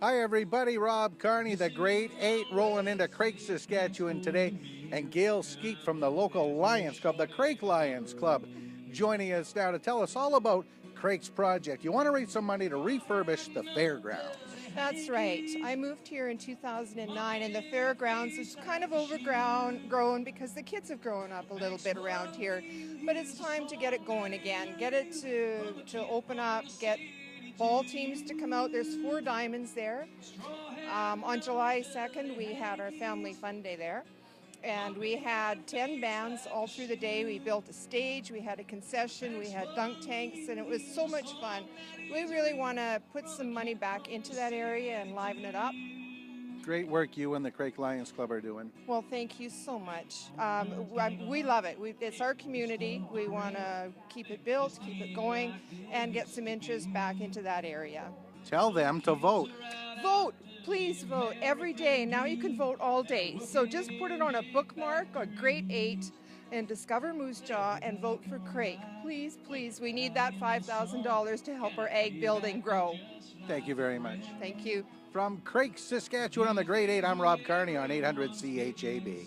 Hi everybody, Rob Carney, the Grade 8 rolling into Craik, Saskatchewan today, and Gail Skeet from the local Lions Club, the Craik Lions Club, joining us now to tell us all about Craik's project. You want to raise some money to refurbish the fairgrounds. That's right. I moved here in 2009, and the fairgrounds is kind of grown because the kids have grown up a little bit around here. But it's time to get it going again, get it to open up, get ball teams to come out. There's 4 diamonds there. On July 2nd, we had our family fun day there. And we had 10 bands all through the day. We built a stage, we had a concession, we had dunk tanks, and it was so much fun. We really want to put some money back into that area and liven it up. Great work you and the Craik Lions Club are doing. Well, thank you so much. We love it. It's our community. We want to keep it built, keep it going, and get some interest back into that area. Tell them to vote. Vote! Please vote every day. Now you can vote all day. So just put it on a bookmark or Grade 8 and discover Moose Jaw and vote for Craik. Please, please, we need that $5,000 to help our ag building grow. Thank you very much. Thank you. From Craik, Saskatchewan on the Grade 8, I'm Rob Carney on 800 CHAB.